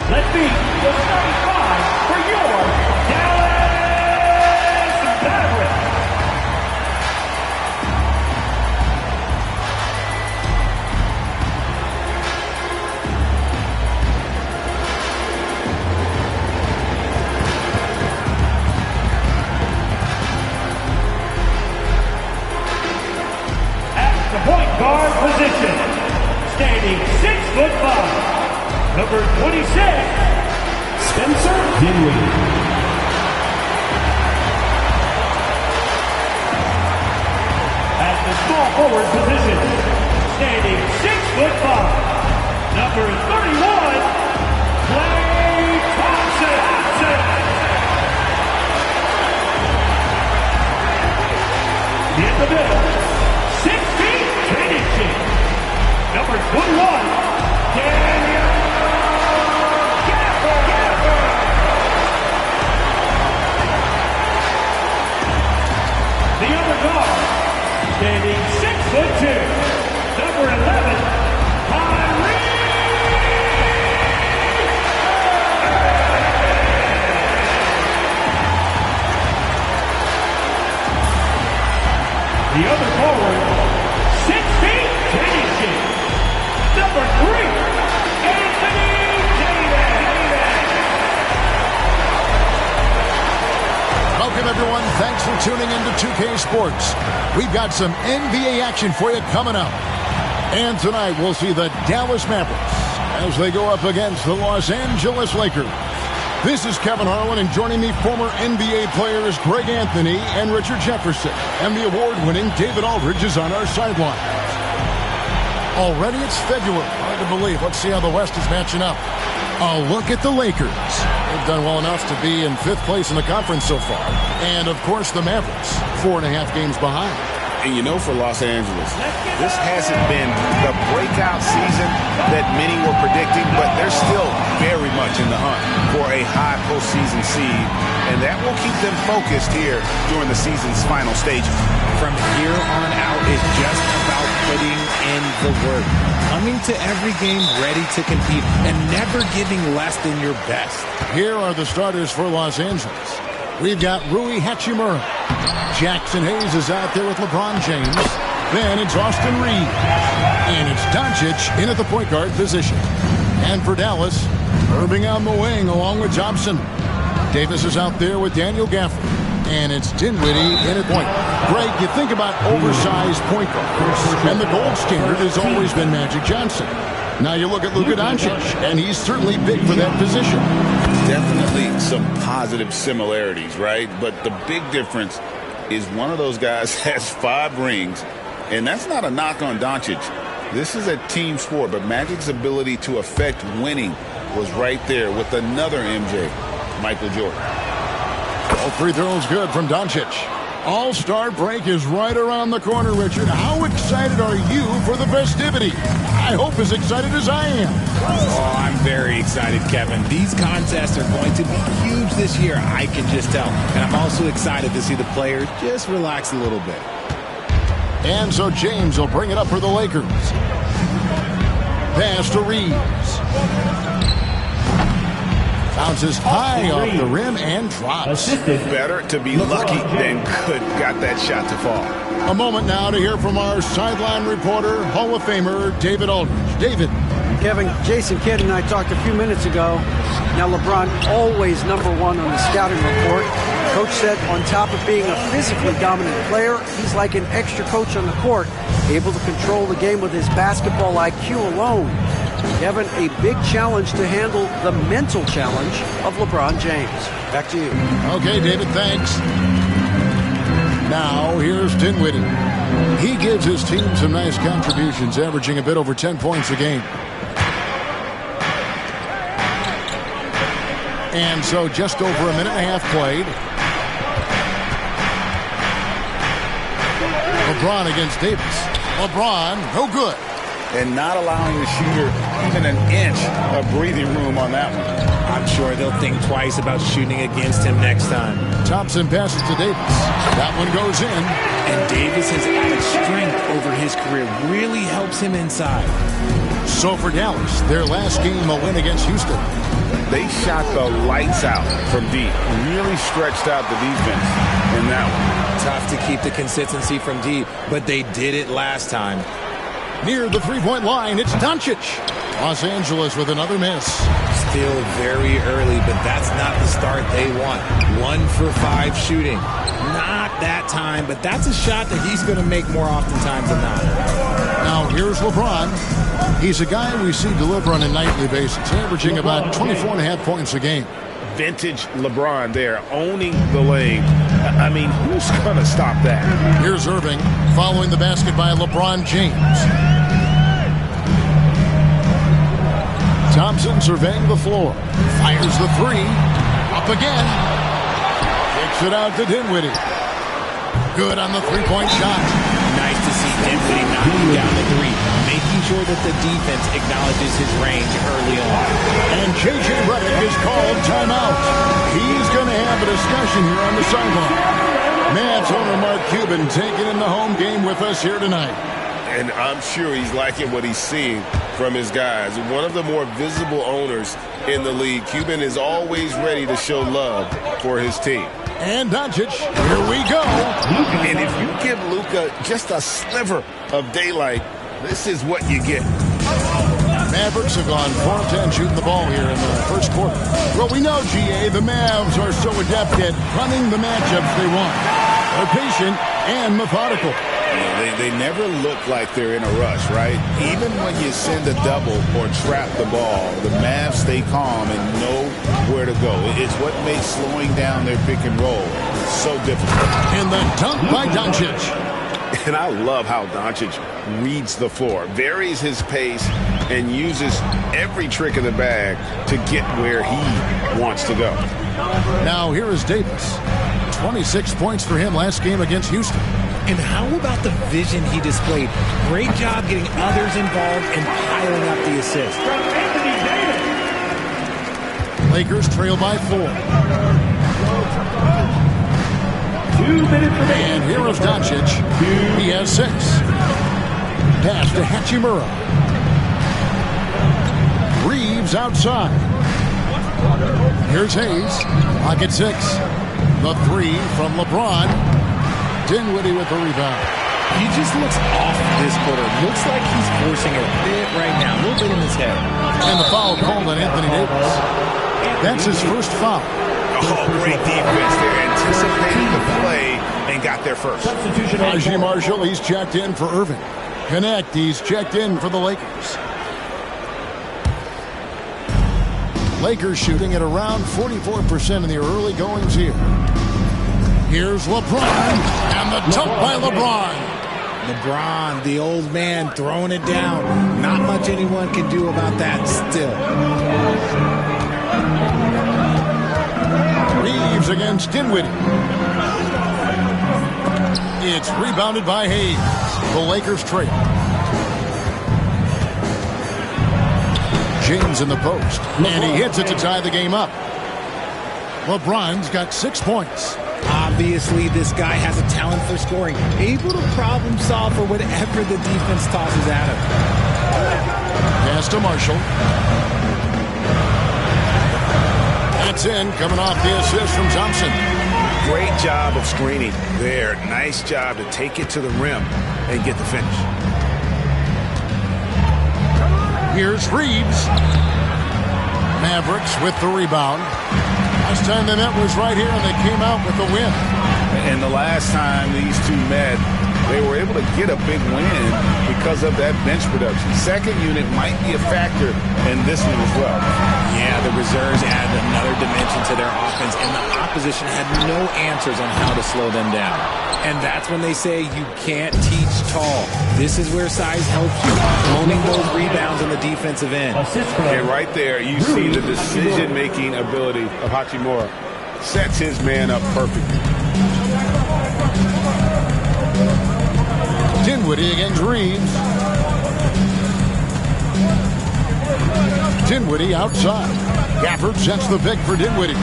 Let's meet the starting five for your Dallas Mavericks. At the point guard position, standing 6'5", number 26, Spencer Dinwiddie. At the small forward position, standing 6'5", number 31, Klay Thompson. In the middle, 6 feet, 10 inches, number 21, Daniel. The other guard, standing 6'2", number 11, Kyrie. The other forward, 6 feet, 10 inches, number 3, Anthony Davis. Welcome, everyone. Thanks for tuning into 2K Sports. We've got some NBA action for you coming up. And tonight, we'll see the Dallas Mavericks as they go up against the Los Angeles Lakers. This is Kevin Harlan, and joining me, former NBA players Greg Anthony and Richard Jefferson. And the award-winning David Aldridge is on our sideline. Already it's February. Hard to believe. Let's see how the West is matching up. A look at the Lakers. They've done well enough to be in 5th place in the conference so far. And, of course, the Mavericks, 4.5 games behind. And you know, for Los Angeles, this hasn't been the breakout season that many were predicting, but they're still very much in the hunt for a high postseason seed, and that will keep them focused here during the season's final stages. From here on out, it's just about putting in the work, coming to every game ready to compete, and never giving less than your best. Here are the starters for Los Angeles. We've got Rui Hachimura. Jackson Hayes is out there with LeBron James. Then it's Austin Reeves. And it's Doncic in at the point guard position. And for Dallas, Irving on the wing along with Thompson. Davis is out there with Daniel Gafford. And it's Dinwiddie in at point. Greg, you think about oversized point guards, and the gold standard has always been Magic Johnson. Now you look at Luka Doncic, and he's certainly big for that position. Definitely some positive similarities, right? But the big difference is one of those guys has 5 rings, and that's not a knock on Doncic. This is a team sport, but Magic's ability to affect winning was right there with another MJ, Michael Jordan. All free throws good from Doncic. All-Star break is right around the corner, Richard. How excited are you for the festivity? I hope as excited as I am. Oh, I'm very excited, Kevin. These contests are going to be huge this year, I can just tell. And I'm also excited to see the players just relax a little bit. And so James will bring it up for the Lakers. Pass to Reeves. Bounces high off the rim and drops. Better to be lucky than good. Got that shot to fall. A moment now to hear from our sideline reporter, Hall of Famer David Aldridge. David. Kevin, Jason Kidd and I talked a few minutes ago. Now LeBron always #1 on the scouting report. Coach said on top of being a physically dominant player, he's like an extra coach on the court, able to control the game with his basketball IQ alone. Kevin, a big challenge to handle the mental challenge of LeBron James. Back to you. Okay, David, thanks. Now, here's Dinwiddie. He gives his team some nice contributions, averaging a bit over 10 points a game. And so just over a minute and a half played. LeBron against Davis. LeBron, no good. And not allowing the shooter even an inch of breathing room on that one. I'm sure they'll think twice about shooting against him next time. Thompson passes to Davis. That one goes in. And Davis has added strength over his career. Really helps him inside. So for Dallas, their last game, a win against Houston. They shot the lights out from deep. Really stretched out the defense in that one. Tough to keep the consistency from deep, but they did it last time. Near the three-point line, it's Doncic. Los Angeles with another miss. Still very early, but that's not the start they want. 1 for 5 shooting. Not that time, but that's a shot that he's going to make more oftentimes than not. Now here's LeBron. He's a guy we see deliver on a nightly basis, averaging about 24.5 points a game. Vintage LeBron there, owning the lane. I mean, who's going to stop that? Here's Irving following the basket by LeBron James. Thompson surveying the floor. Fires the three. Up again. Kicks it out to Dinwiddie. Good on the three-point shot. Nice to see Dinwiddie knocking down the three, making sure that the defense acknowledges his range early on. And J.J. Redick is called timeout. He's going to have a discussion here on the sideline. Mavs owner Mark Cuban taking in the home game with us here tonight. And I'm sure he's liking what he's seeing from his guys. One of the more visible owners in the league. Cuban is always ready to show love for his team. And Doncic, here we go. And if you give Luka just a sliver of daylight, this is what you get. Mavericks have gone 4-10 shooting the ball here in the first quarter. Well, we know, GA, the Mavs are so adept at running the matchups they want. They're patient and methodical. Yeah, they never look like they're in a rush, right? Even when you send a double or trap the ball, the Mavs stay calm and know where to go. It's what makes slowing down their pick and roll so difficult. And the dunk by Doncic. And I love how Doncic reads the floor, varies his pace, and uses every trick in the bag to get where he wants to go. Now here is Davis. 26 points for him last game against Houston. And how about the vision he displayed? Great job getting others involved and piling up the assist. Lakers trail by 4. 2 minutes remaining. And here is Doncic. He has 6. Pass to Hachimura. Reeves outside. Here's Hayes. Pocket 6. The 3 from LeBron. Dinwiddie with the rebound. He just looks off this quarter. Looks like he's forcing a bit right now. A little bit in his head. And the foul called on Anthony Davis. That's his first foul. Oh, great defense there. Anticipating the play and got there first. Najee Marshall, he's checked in for Irving. Connect, he's checked in for the Lakers. Lakers shooting at around 44% in the early goings here. Here's LeBron, and the dunk by LeBron. LeBron, the old man, throwing it down. Not much anyone can do about that still. Reeves against Dinwiddie. It's rebounded by Hayes. The Lakers trail. James in the post, and he hits it to tie the game up. LeBron's got 6 points. Obviously, this guy has a talent for scoring, able to problem solve for whatever the defense tosses at him. Pass to Marshall. That's in, coming off the assist from Thompson. Great job of screening there. Nice job to take it to the rim and get the finish. Here's Reeves. Mavericks with the rebound. Last time they met was right here, and they came out with the win. And the last time these two met, they were able to get a big win because of that bench production. Second unit might be a factor in this one as well. Yeah, the reserves added another dimension to their offense, and the opposition had no answers on how to slow them down. And that's when they say you can't teach tall. This is where size helps you, owning those rebounds on the defensive end. And right there, you see the decision-making ability of Hachimura. Sets his man up perfectly. Dinwiddie against Reeves. Dinwiddie outside. Gafford sets the pick for Dinwiddie.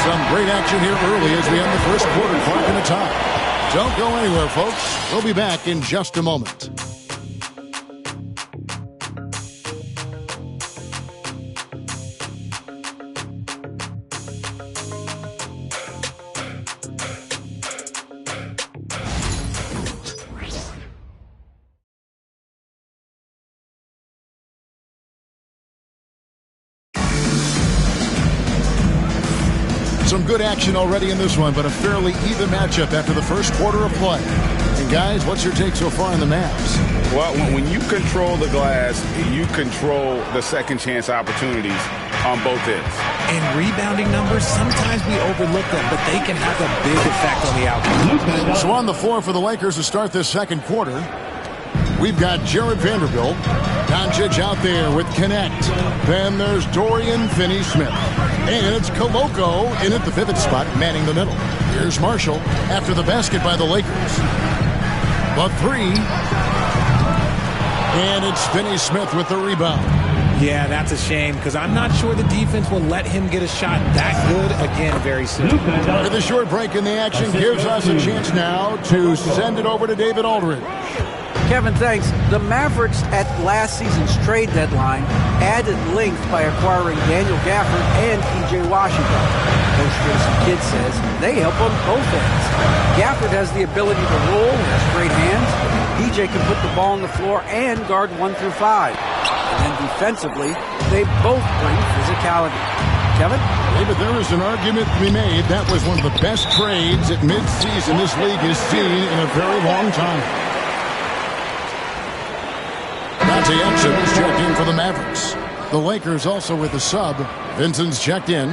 Some great action here early as we end the first quarter. Clock in the top. Don't go anywhere, folks. We'll be back in just a moment. good action already in this one, but a fairly even matchup after the first quarter of play. And guys, what's your take so far on the Mavs? Well, when you control the glass, you control the second chance opportunities on both ends. And rebounding numbers, sometimes we overlook them, but they can have a big effect on the outcome. So on the floor for the Lakers to start this second quarter, we've got Jared Vanderbilt. Doncic out there with Connect. Then there's Dorian Finney-Smith. And it's Koloko in at the pivot spot, manning the middle. Here's Marshall after the basket by the Lakers. The three. And it's Finney-Smith with the rebound. Yeah, that's a shame because I'm not sure the defense will let him get a shot that good again very soon. With a short break in the action gives us a chance now to send it over to David Aldridge. Kevin, thanks. The Mavericks at last season's trade deadline added length by acquiring Daniel Gafford and P.J. Washington. Coach Jason Kidd says they help on both ends. Gafford has the ability to roll, has great hands. P.J. can put the ball on the floor and guard 1 through 5. And then defensively, they both bring physicality. Kevin? David, there is an argument to be made. That was one of the best trades at midseason this league has seen in a very long time. Dante Exum is checked in for the Mavericks. The Lakers also with a sub. Vincent's checked in.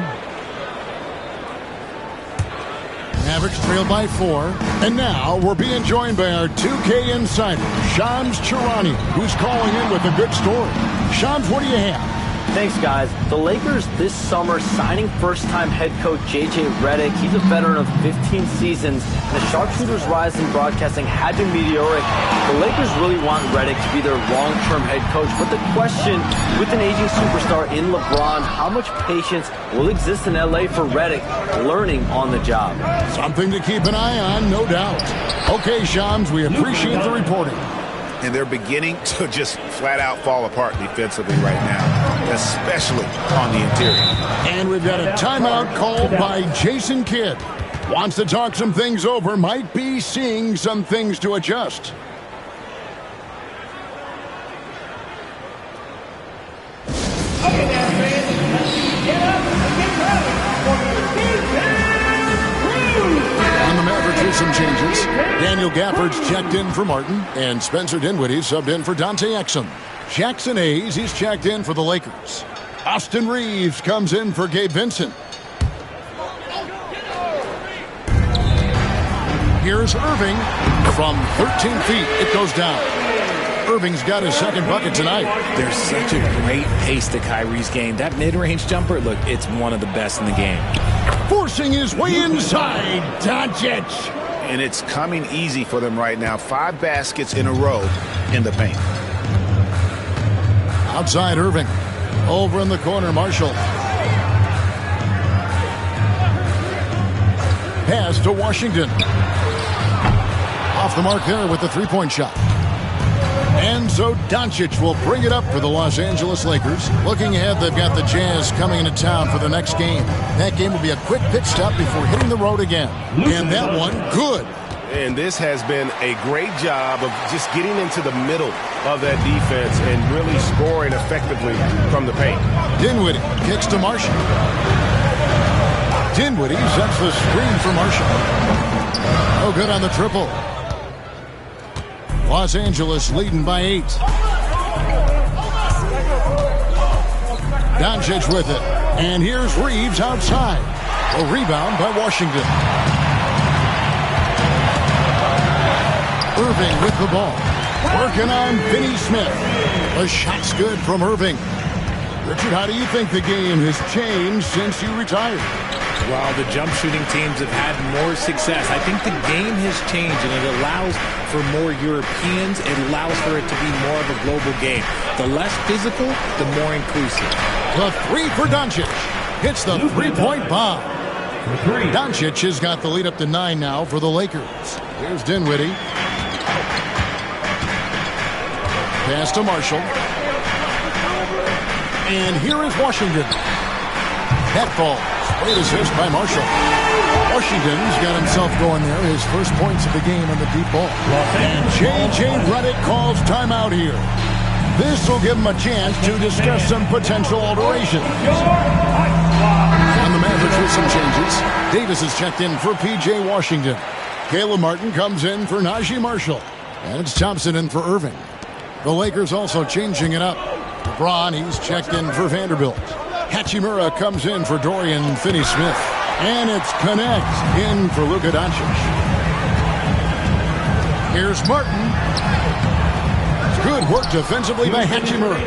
Mavericks trail by 4. And now we're being joined by our 2K insider, Shams Charania, who's calling in with a good story. Shams, what do you have? Thanks, guys. The Lakers this summer signing first-time head coach J.J. Redick. He's a veteran of 15 seasons, and the sharpshooter's rise in broadcasting had been meteoric. The Lakers really want Redick to be their long-term head coach, but the question, with an aging superstar in LeBron, how much patience will exist in L.A. for Redick learning on the job? Something to keep an eye on, no doubt. Okay, Shams, we appreciate the reporting. And they're beginning to just flat-out fall apart defensively right now, especially on the interior. And we've got a timeout called by Jason Kidd. Wants to talk some things over, might be seeing some things to adjust. Okay, now, fans, get up and get ready. On the Mavericks with some changes. Daniel Gafford's checked in for Martin, and Spencer Dinwiddie subbed in for Dante Exum. Jackson Hayes, he's checked in for the Lakers. Austin Reeves comes in for Gabe Vincent. Here's Irving from 13 feet. It goes down. Irving's got his second bucket tonight. There's such a great pace to Kyrie's game. That mid-range jumper, look, it's one of the best in the game. Forcing his way inside, Doncic. And it's coming easy for them right now. 5 baskets in a row in the paint. Outside Irving. Over in the corner, Marshall. Pass to Washington. Off the mark there with the three-point shot. And so Doncic will bring it up for the Los Angeles Lakers. Looking ahead, they've got the Jazz coming into town for the next game. That game will be a quick pit stop before hitting the road again. And that one, good. And this has been a great job of just getting into the middle of that defense and really scoring effectively from the paint. Dinwiddie kicks to Marshall. Dinwiddie sets the screen for Marshall. No good on the triple. Los Angeles leading by 8. Doncic with it. And here's Reeves outside. A rebound by Washington. Irving with the ball. Working on Finney-Smith. The shot's good from Irving. Richard, how do you think the game has changed since you retired? Well, the jump shooting teams have had more success. I think the game has changed, and it allows for more Europeans. It allows for it to be more of a global game. The less physical, the more inclusive. The three for Doncic. Hits the three-point bomb. Doncic has got the lead up to 9 now for the Lakers. Here's Dinwiddie. Pass to Marshall. And here is Washington. That ball. Great assist by Marshall. Washington's got himself going there. His first points of the game on the deep ball. And J.J. Redick calls timeout here. This will give him a chance to discuss some potential alterations. On the Mavericks with some changes. Davis is checked in for P.J. Washington. Caleb Martin comes in for Najee Marshall. And it's Thompson in for Irving. The Lakers also changing it up. LeBron, he's checked in for Vanderbilt. Hachimura comes in for Dorian Finney-Smith. And it's Connect in for Luka Doncic. Here's Martin. Good work defensively by Hachimura.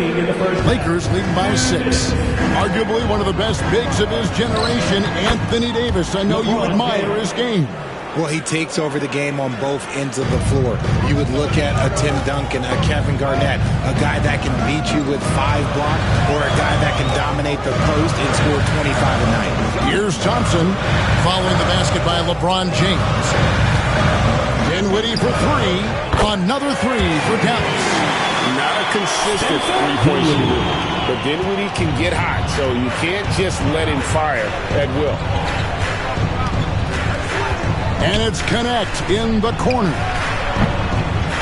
Lakers leading by 6. Arguably one of the best bigs of his generation, Anthony Davis. I know you admire his game. Well, he takes over the game on both ends of the floor. You would look at a Tim Duncan, a Kevin Garnett, a guy that can beat you with 5 blocks, or a guy that can dominate the post and score 25 a night. Here's Thompson following the basket by LeBron James. Dinwiddie for 3. Another 3 for Dallas. Not a consistent three-point shooter, but Dinwiddie can get hot, so you can't just let him fire at will. And it's Connect in the corner.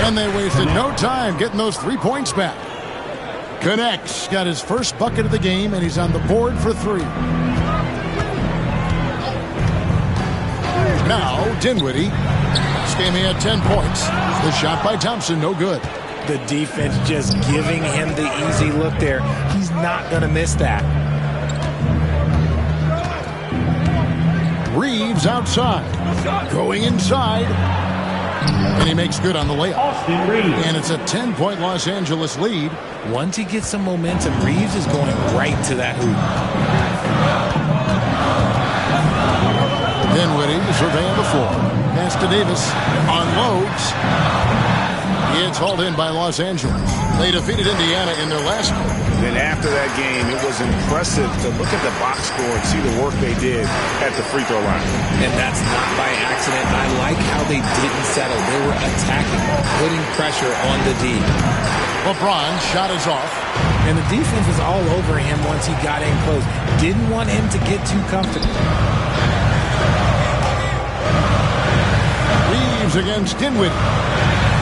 And they wasted no time getting those 3 points back. Connect's got his first bucket of the game, and he's on the board for 3. Now, Dinwiddie. This game he had 10 points. The shot by Thompson, no good. The defense just giving him the easy look there. He's not going to miss that. Reeves outside. Going inside. And he makes good on the layup. And it's a 10-point Los Angeles lead. Once he gets some momentum, Reeves is going right to that hoop. Dinwiddie surveying the floor. Pass to Davis. Unloads. It's hauled in by Los Angeles. They defeated Indiana in their last game. And after that game, it was impressive to look at the box score and see the work they did at the free throw line. And that's not by accident. I like how they didn't settle. They were attacking, putting pressure on the D. LeBron's shot is off. And the defense was all over him once he got in close. Didn't want him to get too comfortable. Reeves against Dinwiddie.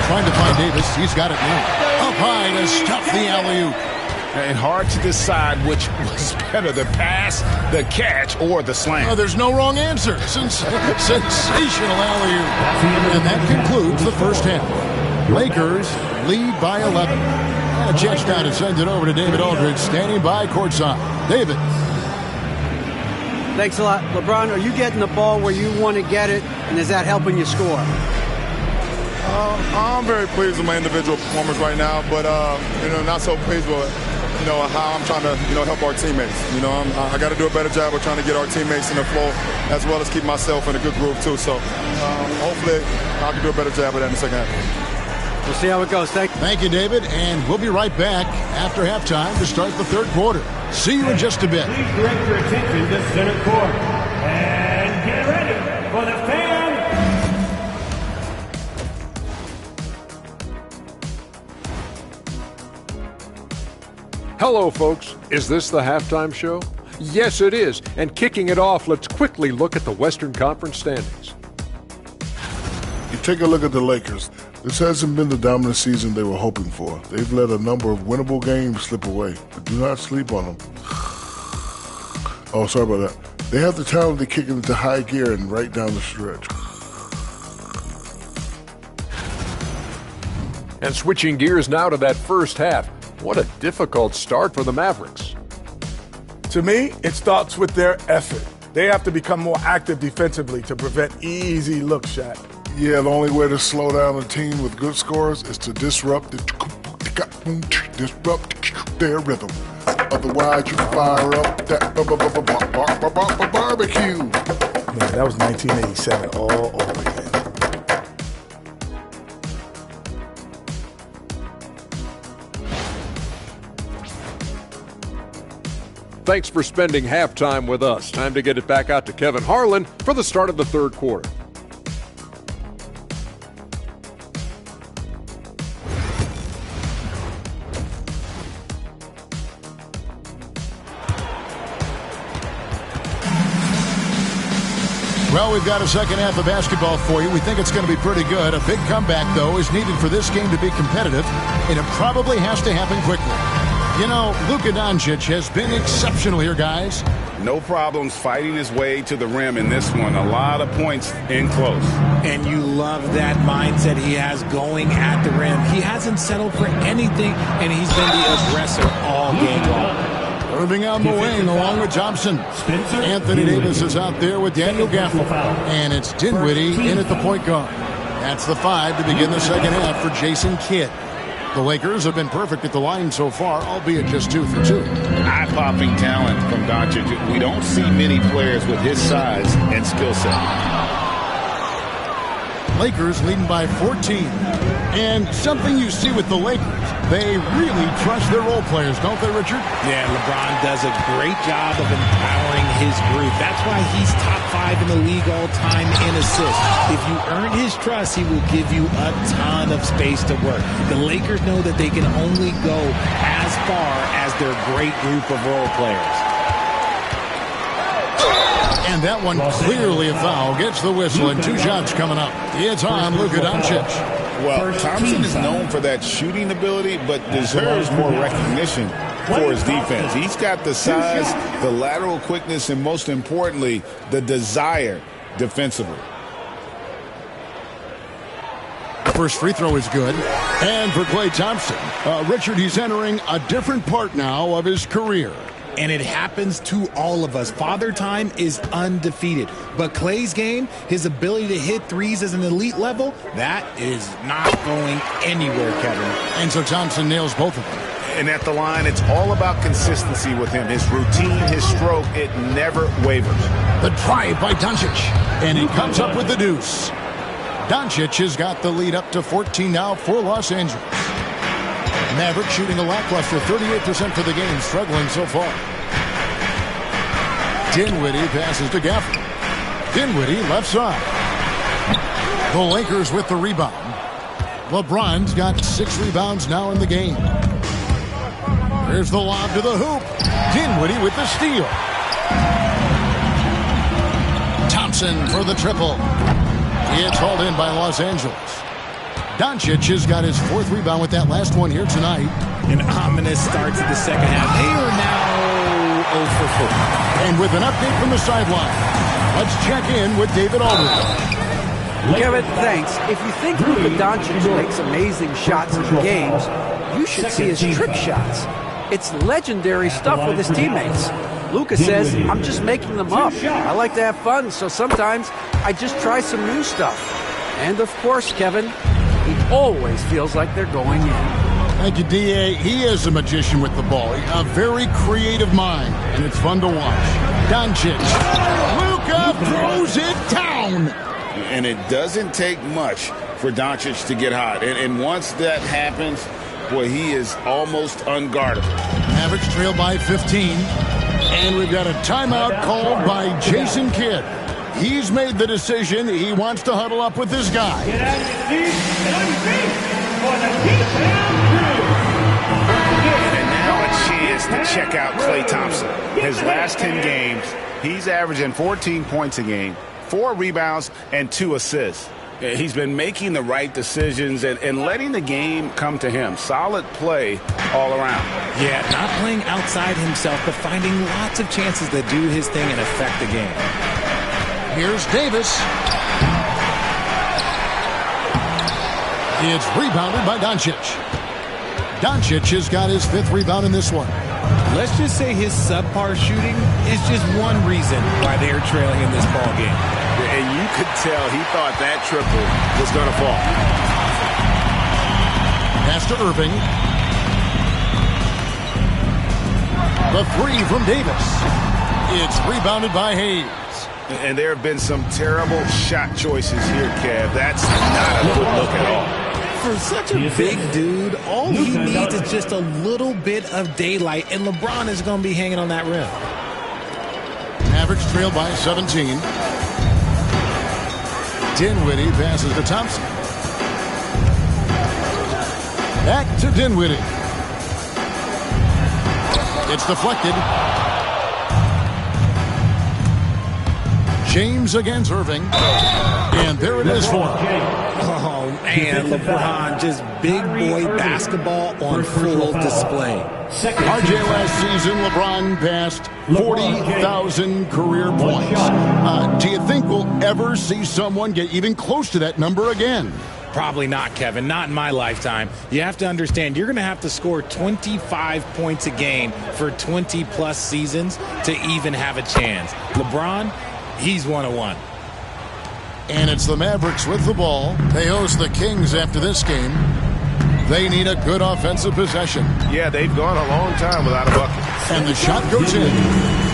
Trying to find Davis. He's got it now. Up high to stuff the alley-oop. And hard to decide which was better, the pass, the catch, or the slam. Oh, there's no wrong answer. Sensational alley-oop. And that concludes the first half. Lakers lead by 11. And a chance now to send it over to David Aldridge, standing by courtside. David. Thanks a lot. LeBron, are you getting the ball where you want to get it, and is that helping you score? I'm very pleased with my individual performance right now, but not so pleased with how I'm trying to help our teammates. I got to do a better job of trying to get our teammates in the flow, as well as keep myself in a good groove too. So hopefully I can do a better job of that in the second half. We'll see how it goes. Thank you, David, and we'll be right back after halftime to start the third quarter. See you in just a bit. Please direct your attention to center court and get ready for the fan. Hello, folks. Is this the halftime show? Yes, it is. And kicking it off, let's quickly look at the Western Conference standings. You take a look at the Lakers. This hasn't been the dominant season they were hoping for. They've let a number of winnable games slip away, but do not sleep on them. Oh, sorry about that. They have the talent to kick it into high gear and right down the stretch. And switching gears now to that first half. What a difficult start for the Mavericks. To me, it starts with their effort. They have to become more active defensively to prevent easy look shot. Yeah, the only way to slow down a team with good scores is to disrupt their rhythm. Otherwise, you fire up that barbecue. Man, that was 1987 all over again. Thanks for spending halftime with us. Time to get it back out to Kevin Harlan for the start of the third quarter. Well, we've got a second half of basketball for you. We think it's going to be pretty good. A big comeback, though, is needed for this game to be competitive, and it probably has to happen quickly. Luka Doncic has been exceptional here, guys. No problems fighting his way to the rim in this one. A lot of points in close. And you love that mindset he has going at the rim. He hasn't settled for anything, and he's been the aggressor all game long. Irving on the wing along with Thompson. Anthony Davis is out there with Daniel Gafford. And it's Dinwiddie in at the point guard. That's the 5 to begin the second half for Jason Kidd. The Lakers have been perfect at the line so far, albeit just 2 for 2. Eye-popping talent from Doncic. We don't see many players with his size and skill set. Lakers leading by 14. And something you see with the Lakers, they really trust their role players, don't they, Richard? Yeah, LeBron does a great job of empowering his group. That's why he's top 5 in the league all time in assists. If you earn his trust, he will give you a ton of space to work. The Lakers know that they can only go as far as their great group of role players. And that one clearly a foul. Gets the whistle and 2 shots coming up. It's on Luka Doncic. Well, Thompson is known for that shooting ability, but deserves more recognition for his defense. He's got the size, the lateral quickness, and most importantly, the desire defensively. First free throw is good. And for Klay Thompson, Richard, he's entering a different part now of his career. And it happens to all of us. Father Time is undefeated. But Klay's game, his ability to hit threes as an elite level, that is not going anywhere, Kevin. And so Thompson nails both of them. And at the line, it's all about consistency with him. His routine, his stroke, it never wavers. The drive by Doncic. And he comes up with the deuce. Doncic has got the lead up to 14 now for Los Angeles. Maverick shooting a lackluster 38% for the game, struggling so far. Dinwiddie passes to Gafford. Dinwiddie left side. The Lakers with the rebound. LeBron's got 6 rebounds now in the game. There's the lob to the hoop. Dinwiddie with the steal. Thompson for the triple. It's hauled in by Los Angeles. Doncic has got his 4th rebound with that last one here tonight. An ominous start to the second half. They are now 0 for 4. And with an update from the sideline, let's check in with David Aldridge. Kevin, thanks. If you think Luka Doncic makes amazing shots in games, you should see his trick shots. It's legendary stuff with his teammates. Luka says, I'm just making them up. I like to have fun, so sometimes I just try some new stuff. And of course, Kevin, he always feels like they're going in. Thank you, D.A. He is a magician with the ball. A very creative mind, and it's fun to watch. Doncic. Luka throws it down. And it doesn't take much for Doncic to get hot. And once that happens, boy, he is almost unguardable. Mavericks trail by 15. And we've got a timeout called by Jason Kidd. He's made the decision. He wants to huddle up with this guy. And now a chance to check out Klay Thompson. His last 10 games, he's averaging 14 points a game, 4 rebounds, and 2 assists. He's been making the right decisions and letting the game come to him. Solid play all around. Yeah, not playing outside himself, but finding lots of chances to do his thing and affect the game. Here's Davis. It's rebounded by Doncic. Doncic has got his 5th rebound in this one. Let's just say his subpar shooting is just one reason why they're trailing in this ball game. And you could tell he thought that triple was going to fall. Pass to Irving. The 3 from Davis. It's rebounded by Hayes. And there have been some terrible shot choices here, Kev. That's not a good look at all. For such a big dude, all he needs is just a little bit of daylight, and LeBron is going to be hanging on that rim. Mavericks trail by 17. Dinwiddie passes to Thompson. Back to Dinwiddie. It's deflected. James against Irving. And there it is for him. Oh, man, LeBron, just big boy basketball on full display. RJ, last season, LeBron passed 40,000 career points. Do you think we'll ever see someone get even close to that number again? Probably not, Kevin. Not in my lifetime. You have to understand, you're going to have to score 25 points a game for 20-plus seasons to even have a chance. LeBron, he's 101. And it's the Mavericks with the ball. They host the Kings after this game. They need a good offensive possession. Yeah, they've gone a long time without a bucket. And the shot goes in.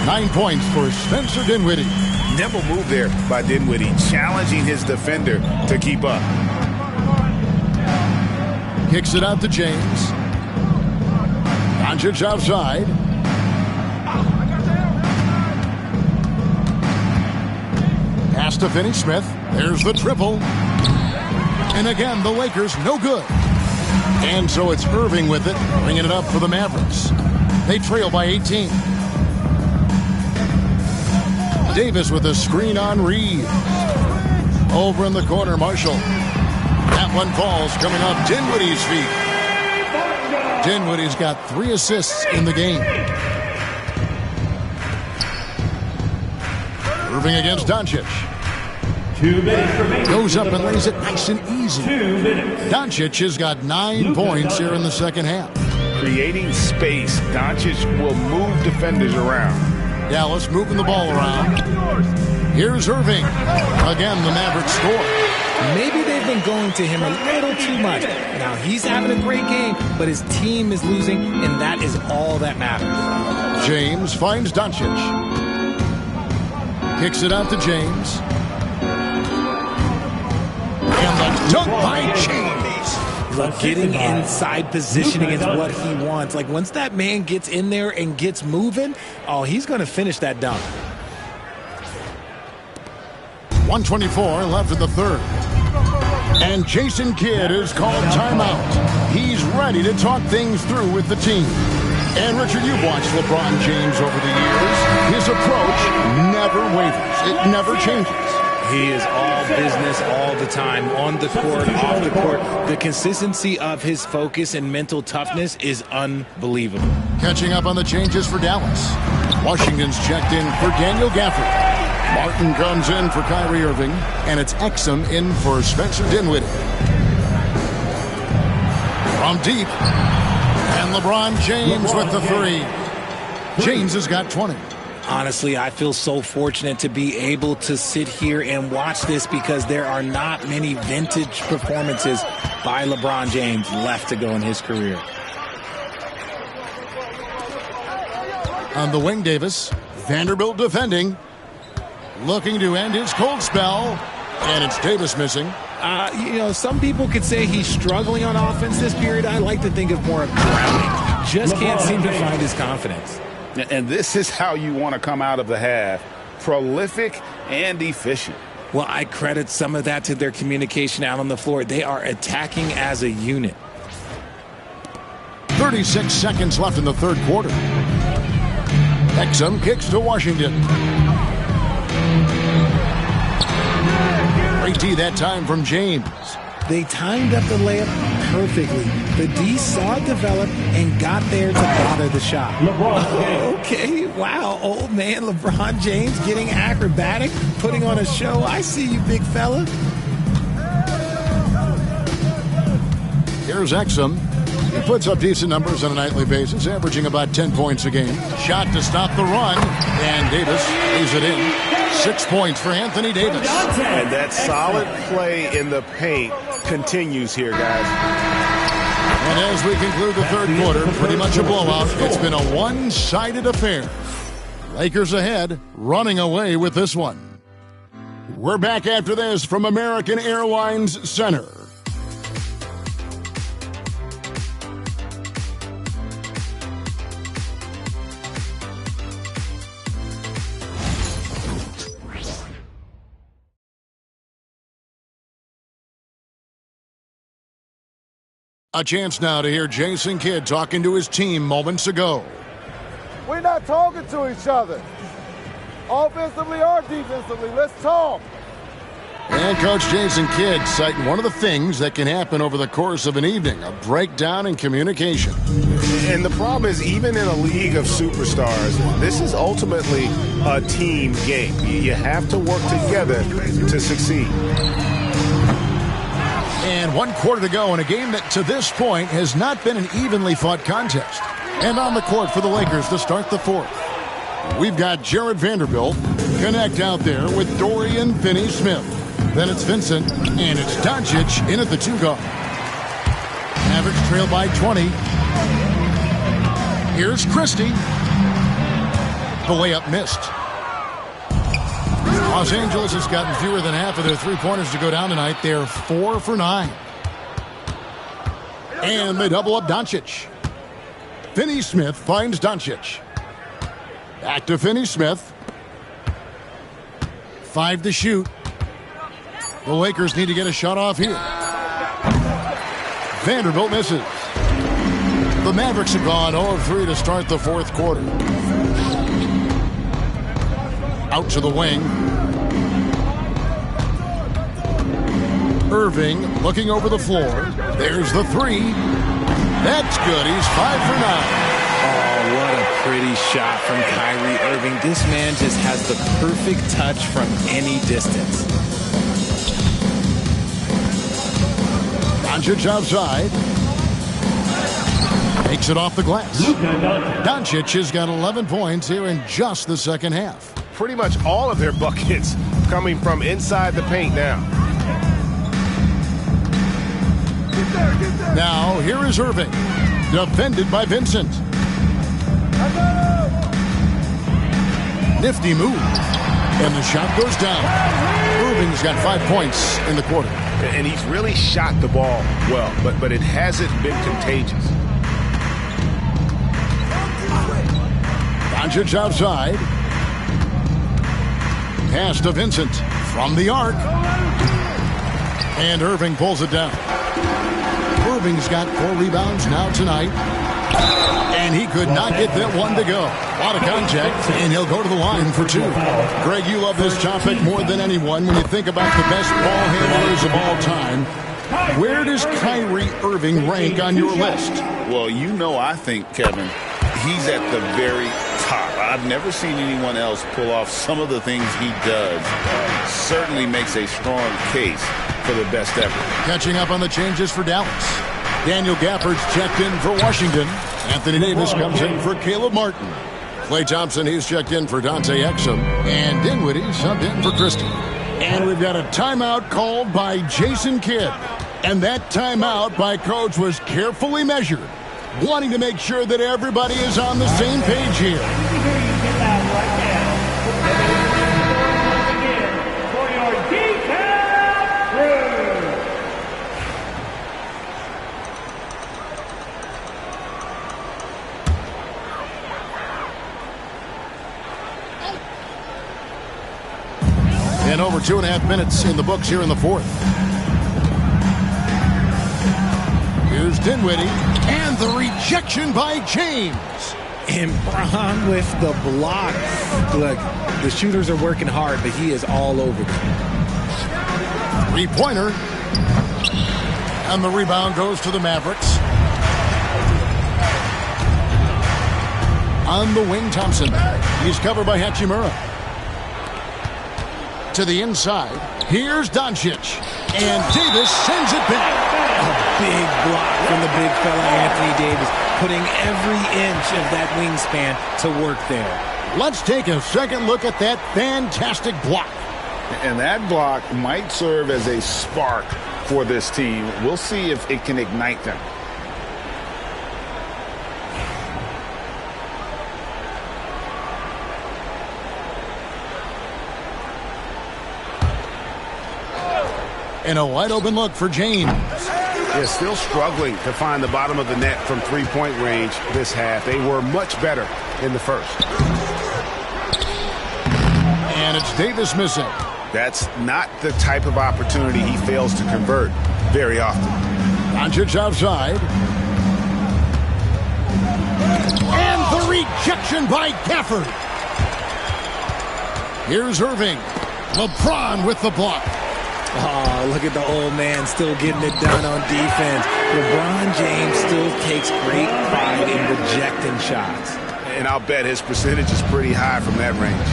9 points for Spencer Dinwiddie. Nimble move there by Dinwiddie, challenging his defender to keep up. Kicks it out to James. Doncic outside. Pass to Finney-Smith. There's the triple. And again, the Lakers no good. And so it's Irving with it, bringing it up for the Mavericks. They trail by 18. Davis with a screen on Reed. Over in the corner, Marshall. That one falls, coming off Dinwiddie's feet. Dinwiddie's got 3 assists in the game. Irving against Doncic. 2 minutes remaining. Goes up and lays it nice and easy. 2 minutes. Doncic has got 9 points here in the second half. Creating space, Doncic will move defenders around. Dallas moving the ball around. Here's Irving. Again, the Mavericks score. Maybe they've been going to him a little too much. Now, he's having a great game, but his team is losing, and that is all that matters. James finds Doncic. Kicks it out to James. And the dunk by James. Look, getting inside positioning is what he wants. Like, once that man gets in there and gets moving, oh, he's going to finish that dunk. 1:24 left in the third. And Jason Kidd is called timeout. He's ready to talk things through with the team. And Richard, you've watched LeBron James over the years. His approach never wavers. It never changes. He is all business all the time, on the court, off the court. The consistency of his focus and mental toughness is unbelievable. Catching up on the changes for Dallas. Washington's checked in for Daniel Gafford. Martin comes in for Kyrie Irving, and it's Exum in for Spencer Dinwiddie. From deep, and LeBron James with the 3. James has got 20. Honestly, I feel so fortunate to be able to sit here and watch this because there are not many vintage performances by LeBron James left to go in his career. On the wing, Davis. Vanderbilt defending. Looking to end his cold spell. And it's Davis missing. Some people could say he's struggling on offense this period. I like to think of more of drowning. Just can't seem to find his confidence. And this is how you want to come out of the half. Prolific and efficient. Well, I credit some of that to their communication out on the floor. They are attacking as a unit. 36 seconds left in the third quarter. Exum kicks to Washington. Great D that time from James. They timed up the layup perfectly. The D saw it develop and got there to bother the shot. Okay, wow, old man LeBron James getting acrobatic, putting on a show. I see you, big fella. Here's Exum. He puts up decent numbers on a nightly basis, averaging about 10 points a game. Shot to stop the run, and Davis lays it in. 6 points for Anthony Davis. And that solid play in the paint continues here, guys. And as we conclude the third quarter, pretty much a blowout. It's been a one-sided affair. Lakers ahead, running away with this one. We're back after this from American Airlines Center. A chance now to hear Jason Kidd talking to his team moments ago. We're not talking to each other. offensively or defensively. Let's talk. And Coach Jason Kidd citing one of the things that can happen over the course of an evening, a breakdown in communication. And the problem is, even in a league of superstars, this is ultimately a team game. You have to work together to succeed. And 1 quarter to go in a game that to this point has not been an evenly fought contest. And on the court for the Lakers to start the fourth. We've got Jared Vanderbilt connect out there with Dorian Finney-Smith. Then it's Vincent, and it's Doncic in at the 2 guard. Mavericks trail by 20. Here's Christie. The layup missed. Los Angeles has gotten fewer than half of their three-pointers to go down tonight. They're 4 for 9. And they double up Doncic. Finney-Smith finds Doncic. Back to Finney-Smith. 5 to shoot. The Lakers need to get a shot off here. Vanderbilt misses. The Mavericks have gone 0 of 3 to start the fourth quarter. Out to the wing. Irving looking over the floor. There's the 3. That's good. He's 5 for 9. Oh, what a pretty shot from Kyrie Irving. This man just has the perfect touch from any distance. Doncic outside. Takes it off the glass. Doncic has got 11 points here in just the second half. Pretty much all of their buckets coming from inside the paint now. Now, here is Irving. Defended by Vincent. Nifty move. And the shot goes down. Irving's got 5 points in the quarter. And he's really shot the ball well, but it hasn't been contagious. Doncic outside. Pass to Vincent from the arc. And Irving pulls it down. Irving's got 4 rebounds now tonight. And he could not get that one to go. A lot of contact, and he'll go to the line for 2. Greg, you love this topic more than anyone when you think about the best ball handlers of all time. Where does Kyrie Irving rank on your list? Well, you know, I think, Kevin, he's at the very top. I've never seen anyone else pull off some of the things he does. Certainly makes a strong case for the best ever. Catching up on the changes for Dallas. Daniel Gafford's checked in for Washington. Anthony Davis comes in for Caleb Martin. Klay Thompson, he's checked in for Dante Exum. And Dinwiddie subbed in for Christie. And we've got a timeout called by Jason Kidd. And that timeout by Coach was carefully measured, wanting to make sure that everybody is on the same page here. And over 2.5 minutes in the books here in the fourth. Here's Dinwiddie, and the rejection by James. And Braun with the block. Look, the shooters are working hard, but he is all over them. 3-pointer. And the rebound goes to the Mavericks. On the wing, Thompson. He's covered by Hachimura. To the inside. Here's Doncic. And Davis sends it back. A big block from the big fella Anthony Davis, putting every inch of that wingspan to work there. Let's take a second look at that fantastic block. And that block might serve as a spark for this team. We'll see if it can ignite them. And a wide-open look for James. They're still struggling to find the bottom of the net from three-point range this half. They were much better in the first. And it's Davis missing. That's not the type of opportunity he fails to convert very often. Doncic outside. And the rejection by Gafford. Here's Irving. LeBron with the block. Oh, look at the old man still getting it done on defense. LeBron James still takes great pride in rejecting shots. And I'll bet his percentage is pretty high from that range.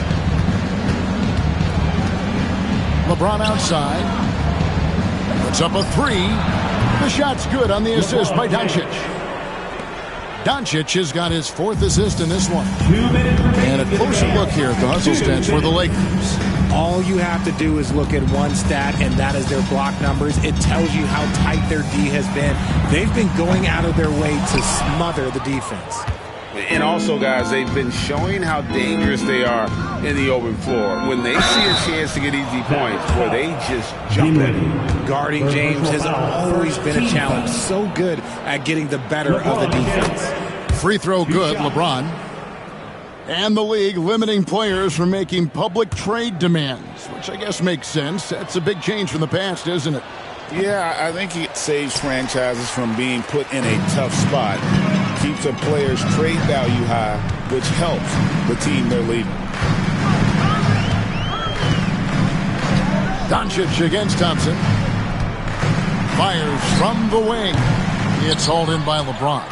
LeBron outside. Puts up a three. The shot's good on the assist by Doncic. Doncic has got his 4th assist in this one. And a closer look here at the hustle stats for the Lakers. All you have to do is look at one stat, and that is their block numbers. It tells you how tight their D has been. They've been going out of their way to smother the defense. And also, guys, they've been showing how dangerous they are in the open floor. When they see a chance to get easy points, where they just jump in. Guarding James has always been a challenge. So good at getting the better of the defense. Free throw good, LeBron. And the league limiting players from making public trade demands, which I guess makes sense. That's a big change from the past, isn't it? Yeah, I think it saves franchises from being put in a tough spot. Keeps a player's trade value high, which helps the team they're leading. Doncic against Thompson. Fires from the wing. It's hauled in by LeBron.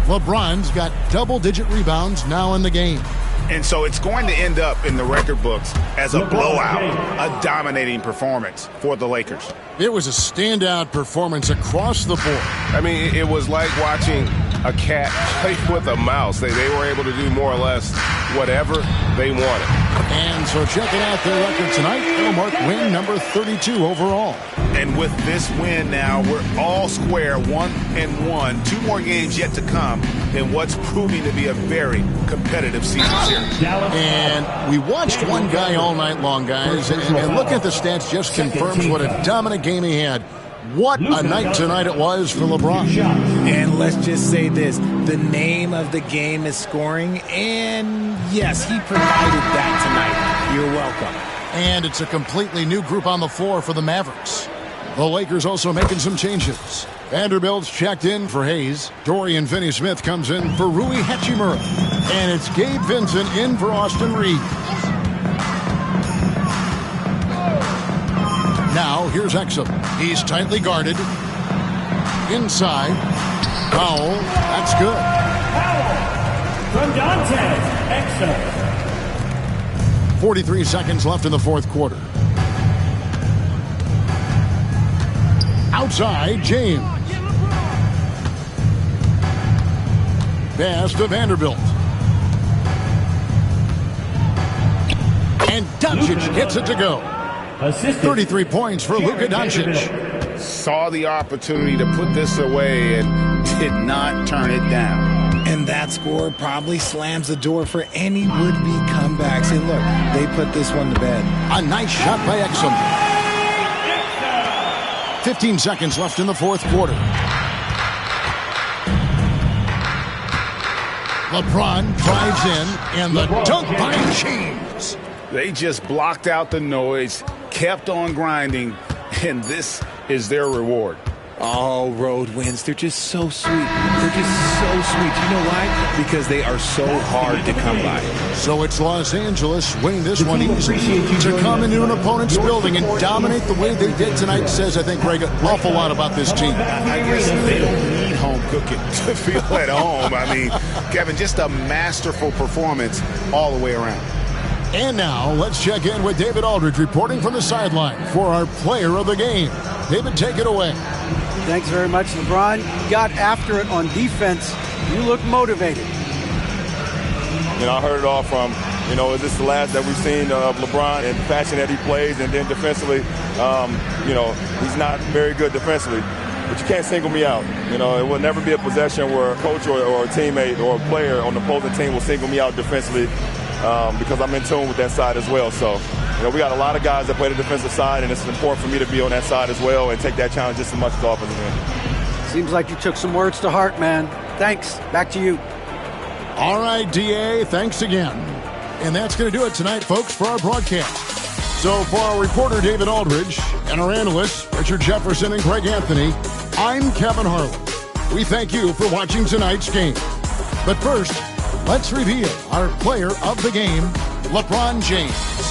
LeBron's got double-digit rebounds now in the game. And so it's going to end up in the record books as a blowout, a dominating performance for the Lakers. It was a standout performance across the board. I mean, it was like watching a cat play with a mouse. They were able to do more or less whatever they wanted. And so checking out their record tonight, they'll mark win number 32 overall. And with this win now, we're all square, 1-1. 2 more games yet to come in what's proving to be a very competitive season series. And we watched one guy all night long, guys, and looking at the stats just confirms what a dominant game he had. What a night tonight it was for LeBron. And let's just say this, the name of the game is scoring, and yes, he provided that tonight. You're welcome. And it's a completely new group on the floor for the Mavericks. The Lakers also making some changes. Vanderbilt's checked in for Hayes. Dorian Finney-Smith comes in for Rui Hachimura. And it's Gabe Vincent in for Austin Reeves. Now, here's Exum. He's tightly guarded. Inside. Foul. That's good. From Dante Exum. 43 seconds left in the fourth quarter. Outside, James. Pass to Vanderbilt. And Doncic gets it to go. 33 points for Luka Doncic. Saw the opportunity to put this away and did not turn it down. And that score probably slams the door for any would-be comebacks. And look, they put this one to bed. A nice shot by Exum. 15 seconds left in the fourth quarter. LeBron drives in, and the dunk by James. They just blocked out the noise, kept on grinding, and this is their reward. Oh, road wins. They're just so sweet. They're just so sweet. You know why? Because they are so hard to come by. So it's Los Angeles winning this one easy. To come into an opponent's building and dominate the way they did tonight says, I think, Greg, an awful lot about this team. I guess they don't need home cooking to feel at home. I mean, Kevin, just a masterful performance all the way around. And now, let's check in with David Aldridge reporting from the sideline for our player of the game. David, take it away. Thanks very much, LeBron. You got after it on defense. You look motivated. You know, I heard it all from, is this the last that we've seen of LeBron and the passion that he plays? And then defensively, he's not very good defensively. But you can't single me out. It will never be a possession where a coach or a teammate or a player on the opposing team will single me out defensively because I'm in tune with that side as well. So, we got a lot of guys that play the defensive side, and it's important for me to be on that side as well and take that challenge just as much as the offensive end. Seems like you took some words to heart, man. Thanks. Back to you. All right, DA, thanks again. And that's going to do it tonight, folks, for our broadcast. So for our reporter, David Aldridge, and our analysts, Richard Jefferson and Greg Anthony, I'm Kevin Harlan. We thank you for watching tonight's game. But first, let's reveal our player of the game LeBron James.